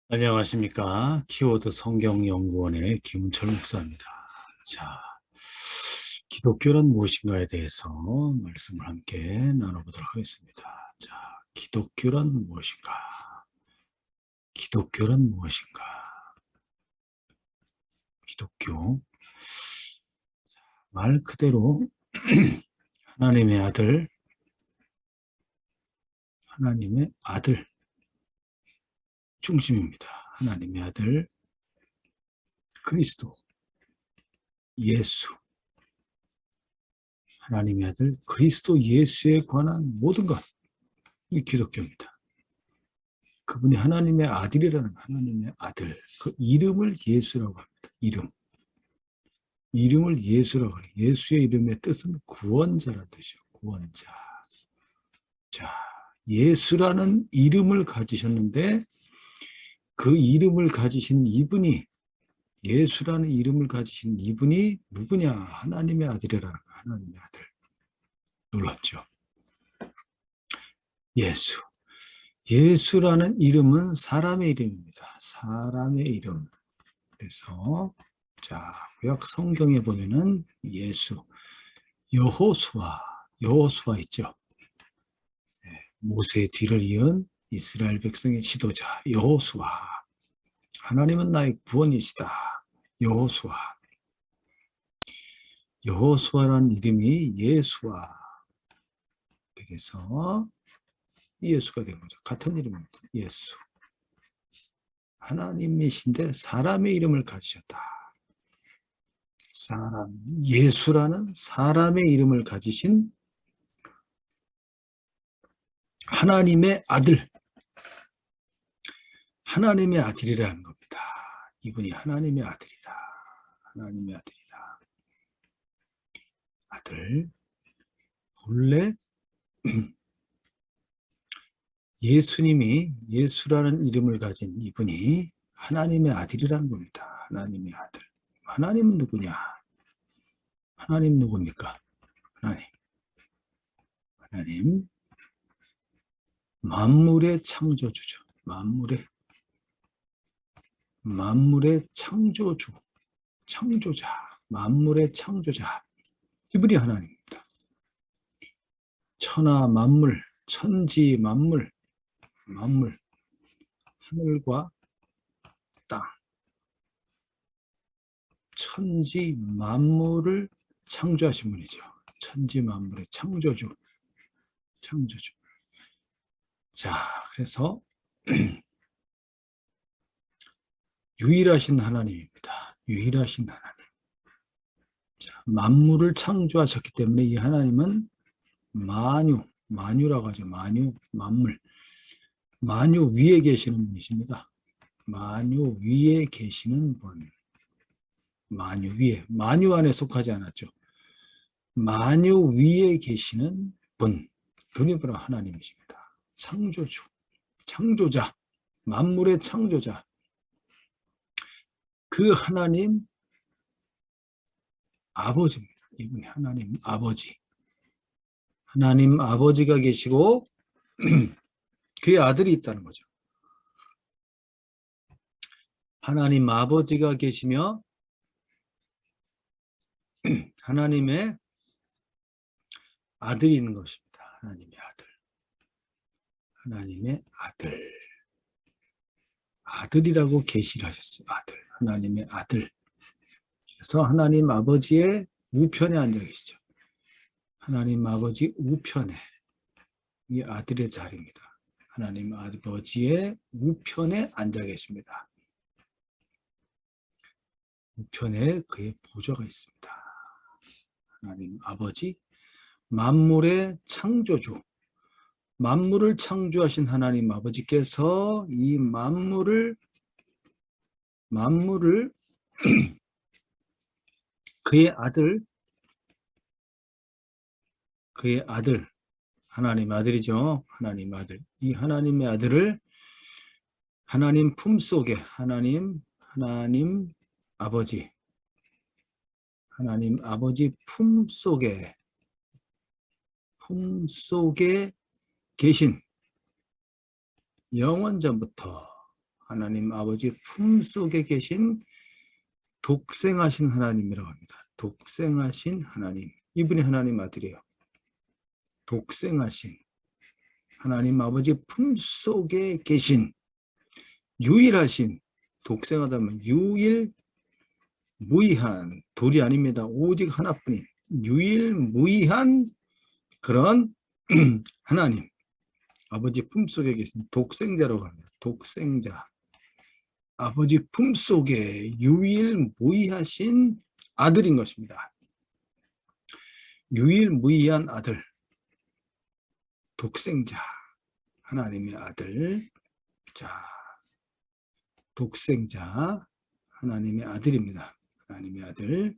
안녕하십니까. 키워드 성경연구원의 김은철 목사입니다. 자, 기독교란 무엇인가에 대해서 말씀을 함께 나눠보도록 하겠습니다. 자, 기독교란 무엇인가? 기독교란 무엇인가? 기독교. 말 그대로 하나님의 아들, 하나님의 아들 중심입니다. 하나님의 아들, 그리스도, 예수. 하나님의 아들, 그리스도 예수에 관한 모든 것. 이 기독교입니다. 그분이 하나님의 아들이라는 하나님의 아들, 그 이름을 예수라고 합니다. 이름을 예수라고 해요. 예수의 이름의 뜻은 구원자라는 뜻이죠. 구원자. 자, 예수라는 이름을 가지셨는데 그 이름을 가지신 이분이, 예수라는 이름을 가지신 이분이 누구냐? 하나님의 아들이라는 거예요. 하나님의 아들. 놀랍죠? 예수. 예수라는 이름은 사람의 이름입니다. 사람의 이름. 그래서 자, 구약 성경에 보면은 예수, 여호수아 있죠. 모세의 뒤를 이은 이스라엘 백성의 지도자 여호수아. 하나님은 나의 구원이시다. 여호수아. 여호수아라는 이름이 예수와 그래서 예수가 된 거죠. 같은 이름입니다. 예수. 하나님이신데 사람의 이름을 가지셨다. 예수라는 사람의 이름을 가지신 하나님의 아들, 하나님의 아들이라는 겁니다. 이분이 하나님의 아들이다. 하나님의 아들이다. 아들. 본래 예수님이, 예수라는 이름을 가진 이분이 하나님의 아들이라는 겁니다. 하나님의 아들. 하나님은 누구냐? 하나님 누굽니까? 하나님 만물의 창조주죠. 만물의 창조주, 창조자, 만물의 창조자. 이분이 하나님입니다. 천하 만물, 천지 만물, 하늘과 땅, 천지 만물을 창조하신 분이죠. 천지 만물의 창조주. 자, 그래서 유일하신 하나님입니다. 유일하신 하나님. 자, 만물을 창조하셨기 때문에 이 하나님은 만유라고 하죠. 만물. 만유 위에 계시는 분이십니다. 만유 위에 계시는 분. 만유 안에 속하지 않았죠. 만유 위에 계시는 분. 그분이 바로 하나님이십니다. 창조주, 창조자, 만물의 창조자. 그 하나님 아버지입니다. 이분이 하나님 아버지. 하나님 아버지가 계시고 그의 아들이 있다는 거죠. 하나님 아버지가 계시며 하나님의 아들이 있는 것입니다. 하나님의 아들. 하나님의 아들. 아들이라고 계시를 하셨어요. 아들. 하나님의 아들. 그래서 하나님 아버지의 우편에 앉아 계시죠. 하나님 아버지 우편에. 이 아들의 자리입니다. 하나님 아버지의 우편에 앉아 계십니다. 우편에 그의 보좌가 있습니다. 하나님 아버지, 만물의 창조주, 만물을 창조하신 하나님 아버지께서 이 만물을 그의 아들, 하나님 아들이죠. 하나님 아들. 이 하나님의 아들을 하나님 품속에, 하나님 아버지, 하나님 아버지 품속에 계신 영원전부터 하나님 아버지 품속에 계신 독생하신 하나님이라고 합니다. 독생하신 하나님. 이분이 하나님 아들이에요. 독생하신 하나님 아버지 품속에 계신 유일하신, 독생하다면 유일무이한, 둘이 아닙니다. 오직 하나뿐인 유일무이한 그런 하나님 아버지 품속에 계신 독생자라고 합니다. 독생자, 아버지 품속에 유일무이하신 아들인 것입니다. 유일무이한 아들, 독생자, 하나님의 아들. 자, 독생자, 하나님의 아들입니다. 하나님의 아들.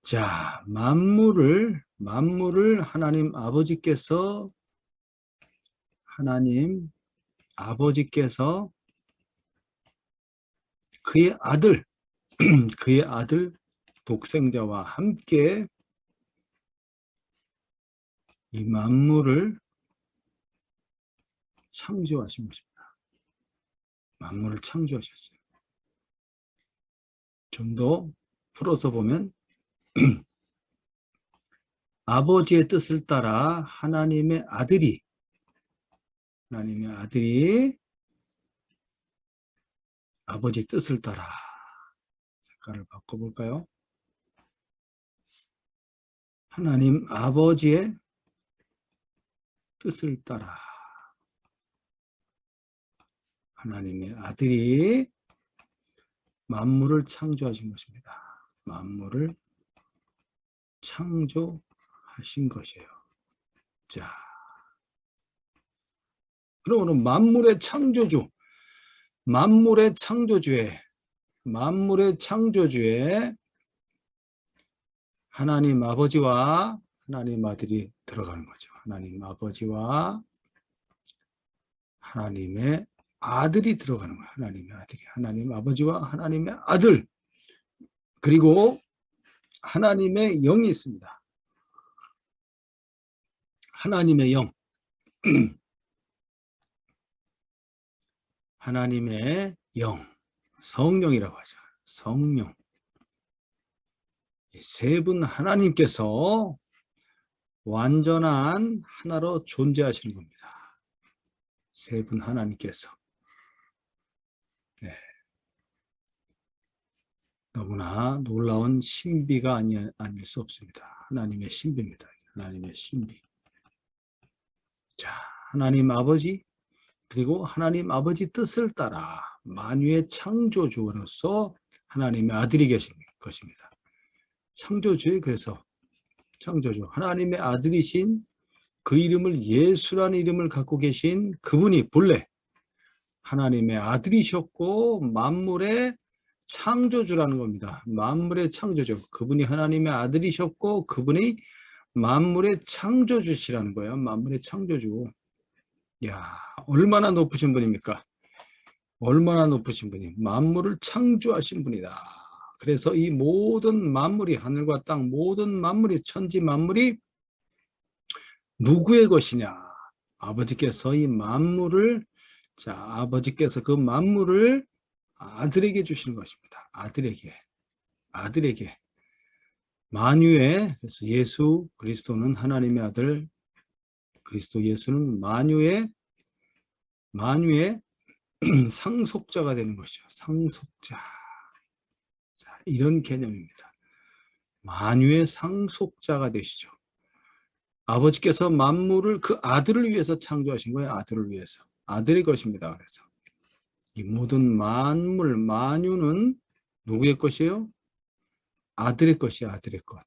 자, 만물을 하나님 아버지께서 그의 아들 그의 아들 독생자와 함께 이 만물을 창조하신 것입니다. 만물을 창조하셨어요. 좀 더 풀어서 보면 아버지의 뜻을 따라 하나님의 아들이 아버지 뜻을 따라, 색깔을 바꿔볼까요? 하나님 아버지의 뜻을 따라 하나님의 아들이 만물을 창조하신 것입니다. 만물을 창조하신 것이에요. 자, 그러면 만물의 창조주에 하나님 아버지와 하나님 아들이 들어가는 거죠. 하나님 아버지와 하나님의 아들이 들어가는 거예요. 하나님의 아들이. 하나님 아버지와 하나님의 아들. 그리고 하나님의 영이 있습니다. 하나님의 영. 하나님의 영. 성령이라고 하죠. 성령. 세 분 하나님께서 완전한 하나로 존재하시는 겁니다. 세 분 하나님께서. 네. 너무나 놀라운 신비가 아닐 수 없습니다. 하나님의 신비입니다. 하나님의 신비. 자, 하나님 아버지, 그리고 하나님 아버지 뜻을 따라 만유의 창조주로서 하나님의 아들이 계신 것입니다. 창조주의, 그래서 창조주, 하나님의 아들이신, 그 이름을 예수라는 이름을 갖고 계신 그분이 본래 하나님의 아들이셨고 만물의 창조주라는 겁니다. 만물의 창조주, 그분이 하나님의 아들이셨고 그분이 만물의 창조주시라는 거예요. 만물의 창조주. 야, 얼마나 높으신 분입니까? 얼마나 높으신 분이, 만물을 창조하신 분이다. 그래서 이 모든 만물이, 하늘과 땅 모든 만물이, 천지 만물이 누구의 것이냐? 아버지께서 이 만물을, 자, 아버지께서 그 만물을 아들에게 주시는 것입니다. 아들에게. 만유의, 그래서 예수 그리스도는 하나님의 아들, 그리스도 예수는 만유의 상속자가 되는 것이죠. 상속자. 자, 이런 개념입니다. 만유의 상속자가 되시죠. 아버지께서 만물을 그 아들을 위해서 창조하신 거예요. 아들을 위해서. 아들의 것입니다. 그래서 이 모든 만물, 만유는 누구의 것이에요? 아들의 것이에요. 아들의 것.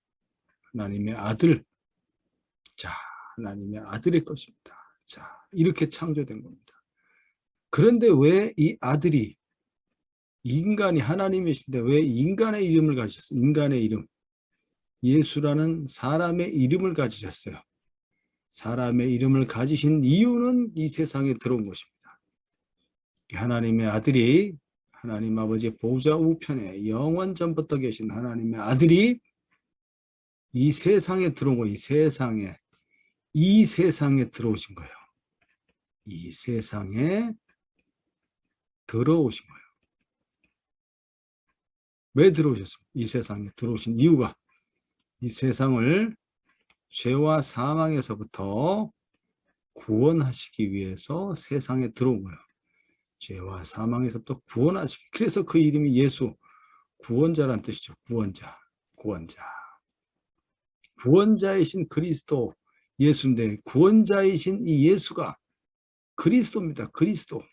하나님의 아들. 자, 하나님의 아들의 것입니다. 자, 이렇게 창조된 겁니다. 그런데 왜 이 아들이, 인간이 하나님이신데 왜 인간의 이름을 가지셨어요? 인간의 이름. 예수라는 사람의 이름을 가지셨어요. 사람의 이름을 가지신 이유는 이 세상에 들어온 것입니다. 하나님의 아들이, 하나님 아버지의 보좌 우편에 영원 전부터 계신 하나님의 아들이 이 세상에 들어온 거예요. 이 세상에 들어오신 거예요. 이 세상에 들어오신 거예요. 왜 들어오셨습니까? 이 세상에 들어오신 이유가 이 세상을 죄와 사망에서부터 구원하시기 위해서 세상에 들어온 거예요. 죄와 사망에서부터 구원하시기. 그래서 그 이름이 예수, 구원자란 뜻이죠. 구원자, 구원자. 구원자이신 그리스도 예수인데 구원자이신 이 예수가 그리스도입니다. 그리스도.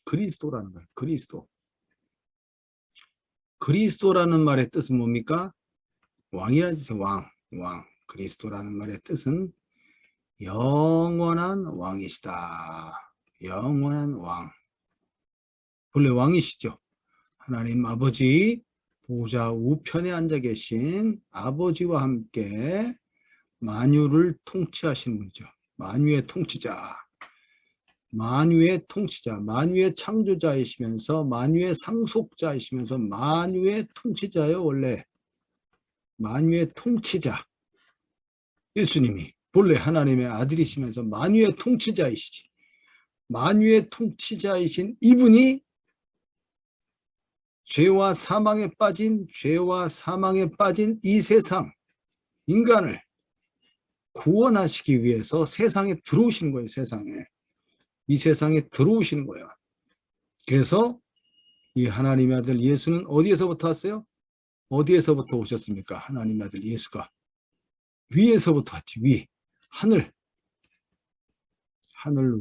그리스도라는 거예요. 그리스도. 그리스도라는 말의 뜻은 뭡니까? 왕이라는 뜻이에요. 왕. 그리스도라는 말의 뜻은 영원한 왕이시다. 영원한 왕. 본래 왕이시죠. 하나님 아버지 보좌 우편에 앉아 계신 아버지와 함께 만유를 통치하시는 분이죠. 만유의 통치자. 만유의 통치자. 만유의 창조자이시면서 만유의 상속자이시면서 만유의 통치자예요. 원래 만유의 통치자. 예수님이 본래 하나님의 아들이시면서 만유의 통치자이시지. 만유의 통치자이신 이분이 죄와 사망에 빠진 이 세상 인간을 구원하시기 위해서 세상에 들어오시는 거예요. 이 세상에 들어오시는 거예요. 그래서 이 하나님의 아들 예수는 어디에서부터 왔어요? 어디에서부터 오셨습니까? 하나님의 아들 예수가 위에서부터 왔지. 위, 하늘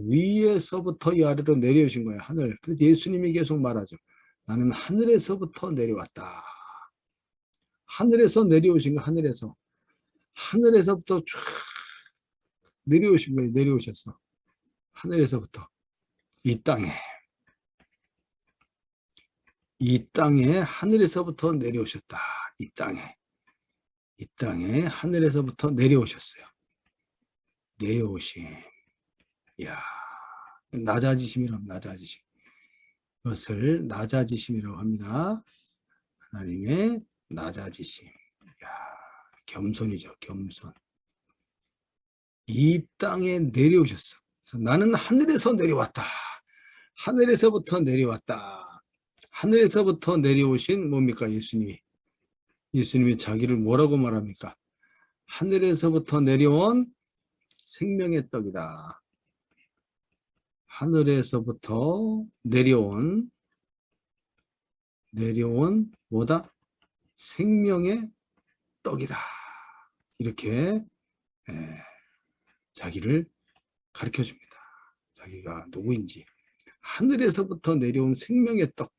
위에서부터 이 아래로 내려오신 거예요. 하늘. 그래서 예수님이 계속 말하죠. 나는 하늘에서부터 내려왔다. 하늘에서 내려오신 거. 하늘에서부터 쫙 내려오신 거예요. 내려오셨어. 하늘에서부터 이 땅에 하늘에서부터 내려오셨다. 이 땅에 하늘에서부터 내려오셨어요. 내려오심. 이야, 낮아지심이라고. 낮아지심. 이것을 낮아지심이라고 합니다. 하나님의 낮아지심. 이야, 겸손이죠. 겸손. 이 땅에 내려오셨어. 그래서 나는 하늘에서 내려왔다. 하늘에서부터 내려왔다. 하늘에서부터 내려오신 뭡니까? 예수님이 자기를 뭐라고 말합니까? 하늘에서부터 내려온 생명의 떡이다. 하늘에서부터 내려온 뭐다? 생명의 떡이다. 이렇게 자기를 가르쳐줍니다. 자기가 누구인지. 하늘에서부터 내려온 생명의 떡.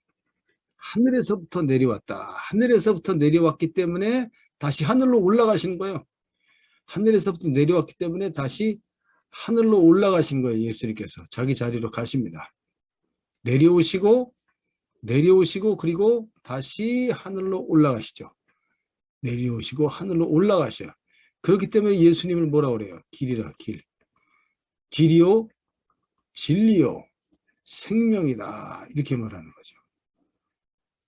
하늘에서부터 내려왔다. 하늘에서부터 내려왔기 때문에 다시 하늘로 올라가시는 거예요. 하늘에서부터 내려왔기 때문에 다시 하늘로 올라가신 거예요. 예수님께서 자기 자리로 가십니다. 내려오시고 그리고 다시 하늘로 올라가시죠. 내려오시고 하늘로 올라가셔요. 그렇기 때문에 예수님을 뭐라고 그래요? 길이라. 길이요 진리요 생명이다. 이렇게 말하는 거죠.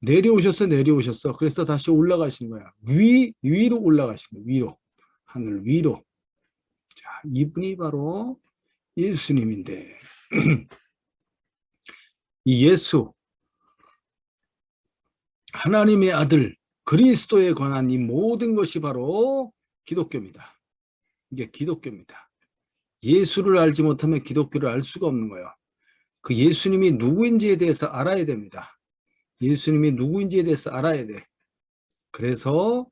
내려오셨어. 그래서 다시 올라가시는 거야. 위로 올라가시는 거예요. 위로. 하늘 위로. 자, 이분이 바로 예수님인데 이 예수 하나님의 아들 그리스도에 관한 이 모든 것이 바로 기독교입니다. 이게 기독교입니다. 예수를 알지 못하면 기독교를 알 수가 없는 거예요. 그 예수님이 누구인지에 대해서 알아야 됩니다. 예수님이 누구인지에 대해서 알아야 돼. 그래서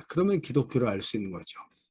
그러면 기독교를 알 수 있는 거죠.